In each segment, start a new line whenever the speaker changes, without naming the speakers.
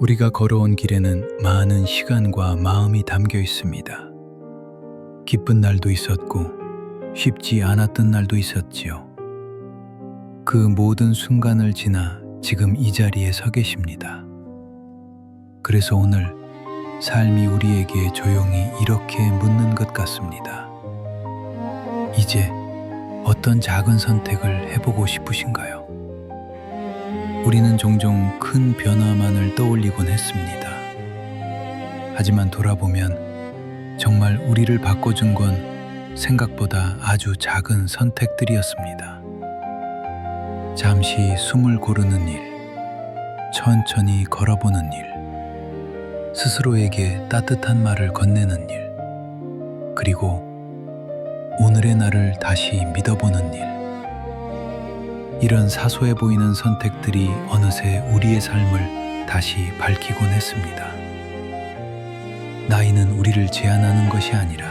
우리가 걸어온 길에는 많은 시간과 마음이 담겨 있습니다. 기쁜 날도 있었고 쉽지 않았던 날도 있었지요. 그 모든 순간을 지나 지금 이 자리에 서 계십니다. 그래서 오늘 삶이 우리에게 조용히 이렇게 묻는 것 같습니다. 이제 어떤 작은 선택을 해보고 싶으신가요? 우리는 종종 큰 변화만을 떠올리곤 했습니다. 하지만 돌아보면 정말 우리를 바꿔준 건 생각보다 아주 작은 선택들이었습니다. 잠시 숨을 고르는 일, 천천히 걸어보는 일, 스스로에게 따뜻한 말을 건네는 일, 그리고 오늘의 나를 다시 믿어보는 일. 이런 사소해 보이는 선택들이 어느새 우리의 삶을 다시 밝히곤 했습니다. 나이는 우리를 제한하는 것이 아니라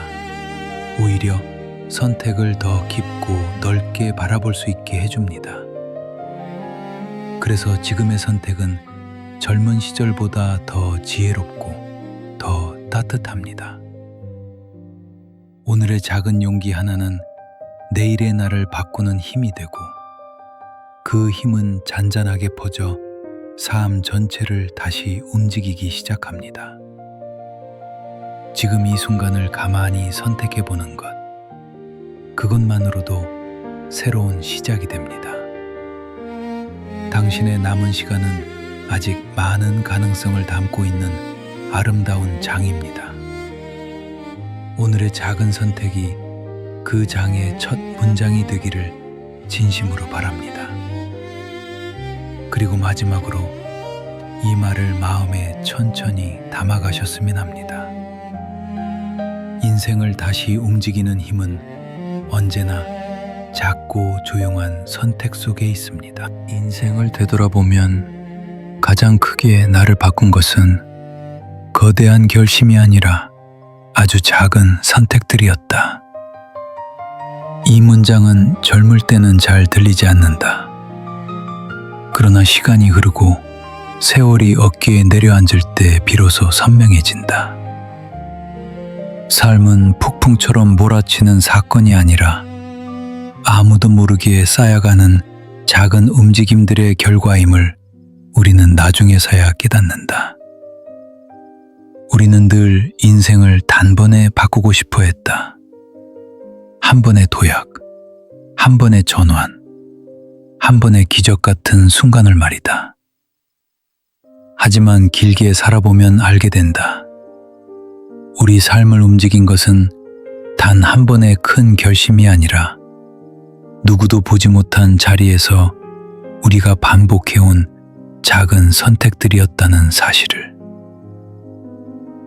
오히려 선택을 더 깊고 넓게 바라볼 수 있게 해줍니다. 그래서 지금의 선택은 젊은 시절보다 더 지혜롭고 더 따뜻합니다. 오늘의 작은 용기 하나는 내일의 나를 바꾸는 힘이 되고, 그 힘은 잔잔하게 퍼져 삶 전체를 다시 움직이기 시작합니다. 지금 이 순간을 가만히 선택해 보는 것, 그것만으로도 새로운 시작이 됩니다. 당신의 남은 시간은 아직 많은 가능성을 담고 있는 아름다운 장입니다. 오늘의 작은 선택이 그 장의 첫 문장이 되기를 진심으로 바랍니다. 그리고 마지막으로 이 말을 마음에 천천히 담아가셨으면 합니다. 인생을 다시 움직이는 힘은 언제나 작고 조용한 선택 속에 있습니다. 인생을 되돌아보면 가장 크게 나를 바꾼 것은 거대한 결심이 아니라 아주 작은 선택들이었다. 이 문장은 젊을 때는 잘 들리지 않는다. 그러나 시간이 흐르고 세월이 어깨에 내려앉을 때 비로소 선명해진다. 삶은 폭풍처럼 몰아치는 사건이 아니라 아무도 모르게 쌓여가는 작은 움직임들의 결과임을 우리는 나중에서야 깨닫는다. 우리는 늘 인생을 단번에 바꾸고 싶어 했다. 한 번의 도약, 한 번의 전환, 한 번의 기적 같은 순간을 말이다. 하지만 길게 살아보면 알게 된다. 우리 삶을 움직인 것은 단 한 번의 큰 결심이 아니라 누구도 보지 못한 자리에서 우리가 반복해온 작은 선택들이었다는 사실을.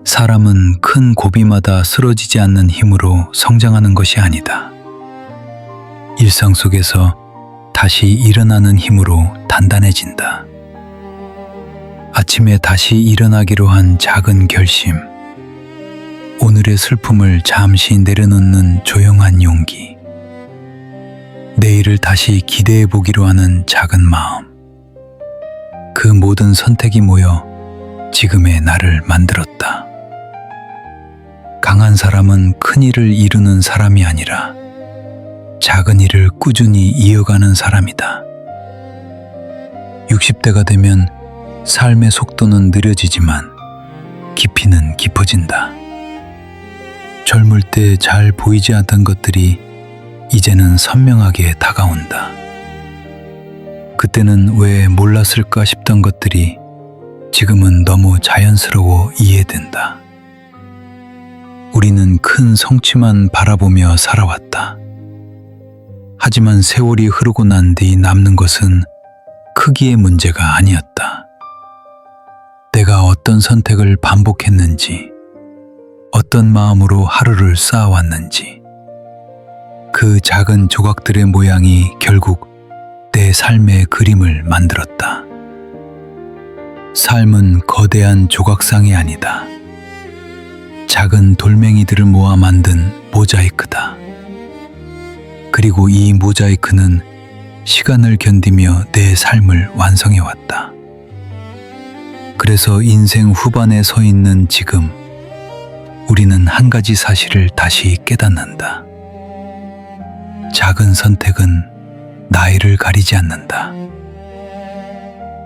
사람은 큰 고비마다 쓰러지지 않는 힘으로 성장하는 것이 아니다. 일상 속에서 다시 일어나는 힘으로 단단해진다. 아침에 다시 일어나기로 한 작은 결심, 오늘의 슬픔을 잠시 내려놓는 조용한 용기, 내일을 다시 기대해 보기로 하는 작은 마음, 그 모든 선택이 모여 지금의 나를 만들었다. 강한 사람은 큰 일을 이루는 사람이 아니라 작은 일을 꾸준히 이어가는 사람이다. 60대가 되면 삶의 속도는 느려지지만 깊이는 깊어진다. 젊을 때 잘 보이지 않던 것들이 이제는 선명하게 다가온다. 그때는 왜 몰랐을까 싶던 것들이 지금은 너무 자연스러워 이해된다. 우리는 큰 성취만 바라보며 살아왔다. 하지만 세월이 흐르고 난 뒤 남는 것은 크기의 문제가 아니었다. 내가 어떤 선택을 반복했는지, 어떤 마음으로 하루를 쌓아왔는지, 그 작은 조각들의 모양이 결국 내 삶의 그림을 만들었다. 삶은 거대한 조각상이 아니다. 작은 돌멩이들을 모아 만든 모자이크다. 그리고 이 모자이크는 시간을 견디며 내 삶을 완성해왔다. 그래서 인생 후반에 서 있는 지금, 우리는 한 가지 사실을 다시 깨닫는다. 작은 선택은 나이를 가리지 않는다.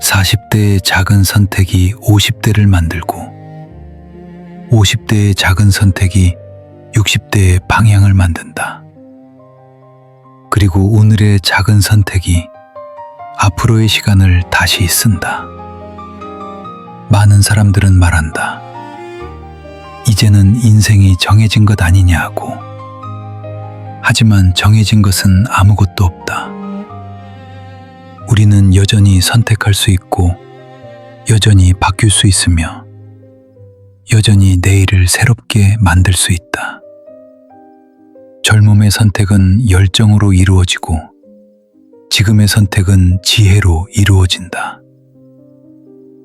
40대의 작은 선택이 50대를 만들고, 50대의 작은 선택이 60대의 방향을 만든다. 그리고 오늘의 작은 선택이 앞으로의 시간을 다시 쓴다. 많은 사람들은 말한다. 이제는 인생이 정해진 것 아니냐고. 하지만 정해진 것은 아무것도 없다. 우리는 여전히 선택할 수 있고, 여전히 바뀔 수 있으며, 여전히 내일을 새롭게 만들 수 있다. 젊음의 선택은 열정으로 이루어지고, 지금의 선택은 지혜로 이루어진다.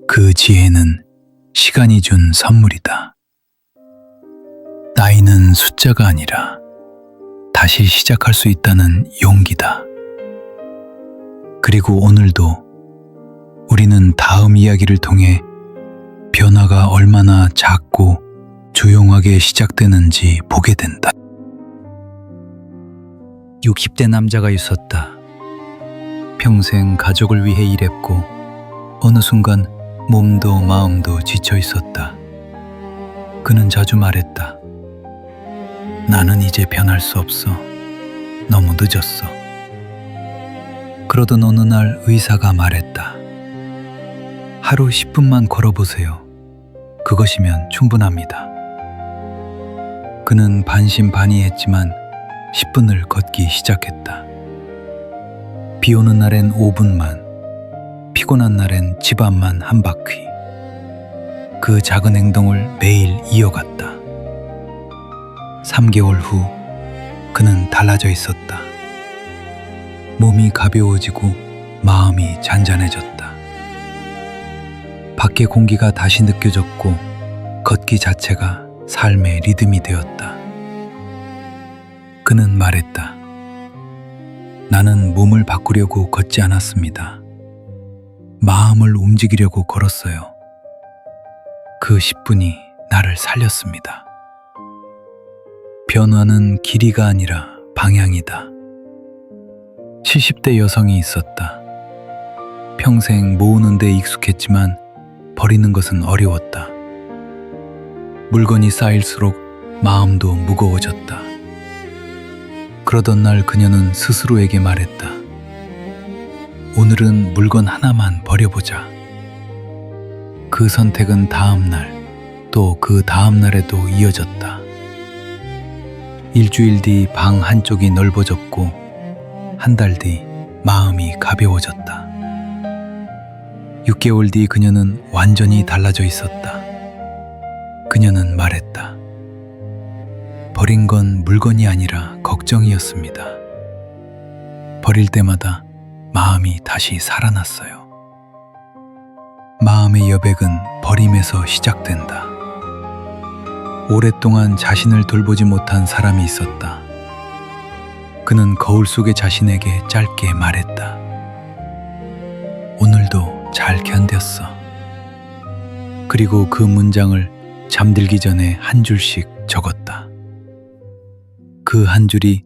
그 지혜는 시간이 준 선물이다. 나이는 숫자가 아니라 다시 시작할 수 있다는 용기다. 그리고 오늘도 우리는 다음 이야기를 통해 변화가 얼마나 작고 조용하게 시작되는지 보게 된다. 60대 남자가 있었다. 평생 가족을 위해 일했고 어느 순간 몸도 마음도 지쳐 있었다. 그는 자주 말했다. 나는 이제 변할 수 없어. 너무 늦었어. 그러던 어느 날 의사가 말했다. 하루 10분만 걸어보세요. 그것이면 충분합니다. 그는 반신반의했지만 10분을 걷기 시작했다. 비 오는 날엔 5분만, 피곤한 날엔 집 앞만 한 바퀴. 그 작은 행동을 매일 이어갔다. 3개월 후 그는 달라져 있었다. 몸이 가벼워지고 마음이 잔잔해졌다. 밖의 공기가 다시 느껴졌고 걷기 자체가 삶의 리듬이 되었다. 그는 말했다. 나는 몸을 바꾸려고 걷지 않았습니다. 마음을 움직이려고 걸었어요. 그 10분이 나를 살렸습니다. 변화는 길이가 아니라 방향이다. 70대 여성이 있었다. 평생 모으는 데 익숙했지만 버리는 것은 어려웠다. 물건이 쌓일수록 마음도 무거워졌다. 그러던 날 그녀는 스스로에게 말했다. 오늘은 물건 하나만 버려보자. 그 선택은 다음 날, 또 그 다음 날에도 이어졌다. 일주일 뒤 방 한쪽이 넓어졌고, 한 달 뒤 마음이 가벼워졌다. 6개월 뒤 그녀는 완전히 달라져 있었다. 그녀는 말했다. 버린 건 물건이 아니라 걱정이었습니다. 버릴 때마다 마음이 다시 살아났어요. 마음의 여백은 버림에서 시작된다. 오랫동안 자신을 돌보지 못한 사람이 있었다. 그는 거울 속의 자신에게 짧게 말했다. 오늘도 잘 견뎠어. 그리고 그 문장을 잠들기 전에 한 줄씩 적었다. 그 한 줄이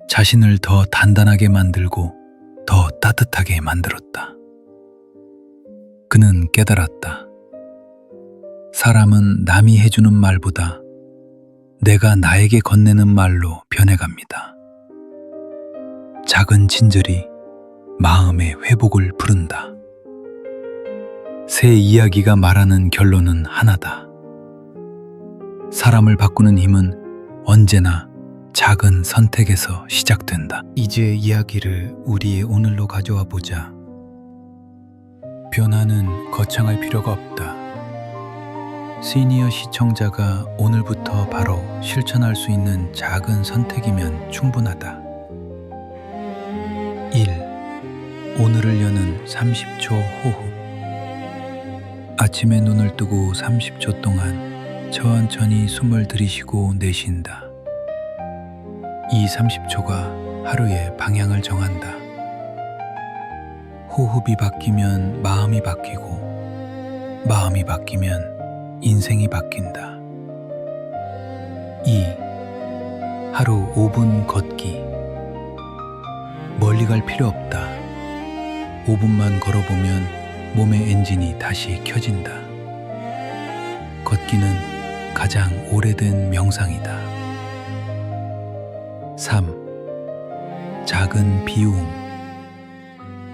자신을 더 단단하게 만들고 더 따뜻하게 만들었다. 그는 깨달았다. 사람은 남이 해주는 말보다 내가 나에게 건네는 말로 변해갑니다. 작은 친절이 마음의 회복을 부른다. 새 이야기가 말하는 결론은 하나다. 사람을 바꾸는 힘은 언제나 작은 선택에서 시작된다. 이제 이야기를 우리의 오늘로 가져와 보자. 변화는 거창할 필요가 없다. 시니어 시청자가 오늘부터 바로 실천할 수 있는 작은 선택이면 충분하다. 1. 오늘을 여는 30초 호흡. 아침에 눈을 뜨고 30초 동안 천천히 숨을 들이쉬고 내쉰다. 이 30초가 하루의 방향을 정한다. 호흡이 바뀌면 마음이 바뀌고, 마음이 바뀌면 인생이 바뀐다. 2. 하루 5분 걷기. 멀리 갈 필요 없다. 5분만 걸어보면 몸의 엔진이 다시 켜진다. 걷기는 가장 오래된 명상이다. 3. 작은 비움.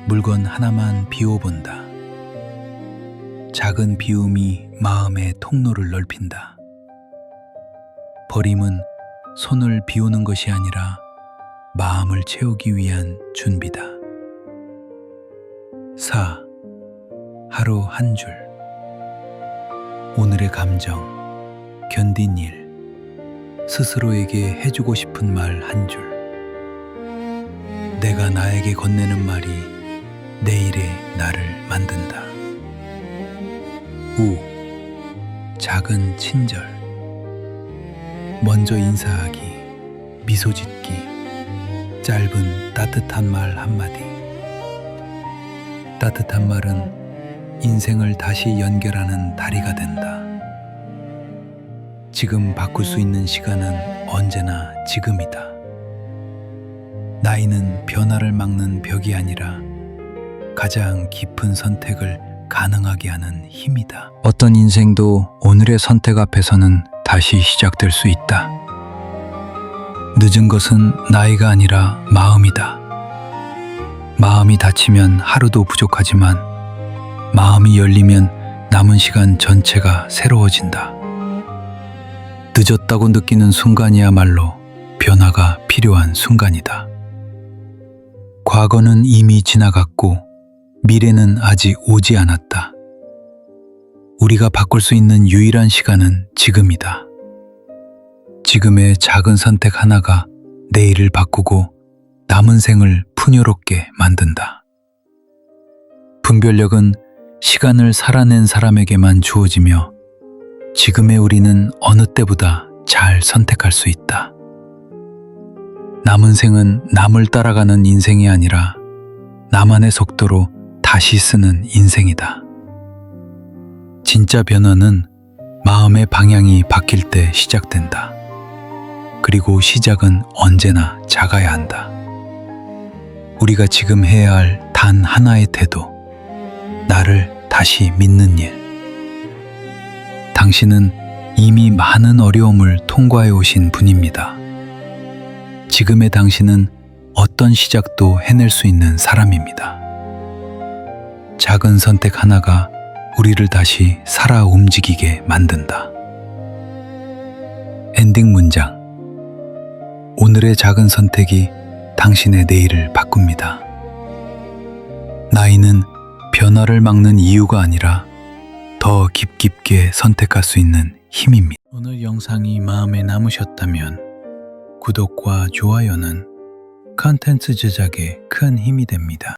물건 하나만 비워본다. 작은 비움이 마음의 통로를 넓힌다. 버림은 손을 비우는 것이 아니라 마음을 채우기 위한 준비다. 4. 하루 한 줄. 오늘의 감정, 견딘 일, 스스로에게 해주고 싶은 말 한 줄. 내가 나에게 건네는 말이 내일의 나를 만든다. 5. 작은 친절. 먼저 인사하기, 미소 짓기, 짧은 따뜻한 말 한마디. 따뜻한 말은 인생을 다시 연결하는 다리가 된다. 지금 바꿀 수 있는 시간은 언제나 지금이다. 나이는 변화를 막는 벽이 아니라 가장 깊은 선택을 가능하게 하는 힘이다. 어떤 인생도 오늘의 선택 앞에서는 다시 시작될 수 있다. 늦은 것은 나이가 아니라 마음이다. 마음이 닫히면 하루도 부족하지만 마음이 열리면 남은 시간 전체가 새로워진다. 늦었다고 느끼는 순간이야말로 변화가 필요한 순간이다. 과거는 이미 지나갔고 미래는 아직 오지 않았다. 우리가 바꿀 수 있는 유일한 시간은 지금이다. 지금의 작은 선택 하나가 내일을 바꾸고 남은 생을 풍요롭게 만든다. 분별력은 시간을 살아낸 사람에게만 주어지며 지금의 우리는 어느 때보다 잘 선택할 수 있다. 남은 생은 남을 따라가는 인생이 아니라 나만의 속도로 다시 쓰는 인생이다. 진짜 변화는 마음의 방향이 바뀔 때 시작된다. 그리고 시작은 언제나 작아야 한다. 우리가 지금 해야 할 단 하나의 태도, 나를 다시 믿는 일. 당신은 이미 많은 어려움을 통과해 오신 분입니다. 지금의 당신은 어떤 시작도 해낼 수 있는 사람입니다. 작은 선택 하나가 우리를 다시 살아 움직이게 만든다. 엔딩 문장. 오늘의 작은 선택이 당신의 내일을 바꿉니다. 나이는 변화를 막는 이유가 아니라 더 깊게 선택할 수 있는 힘입니다. 오늘 영상이 마음에 남으셨다면 구독과 좋아요는 컨텐츠 제작에 큰 힘이 됩니다.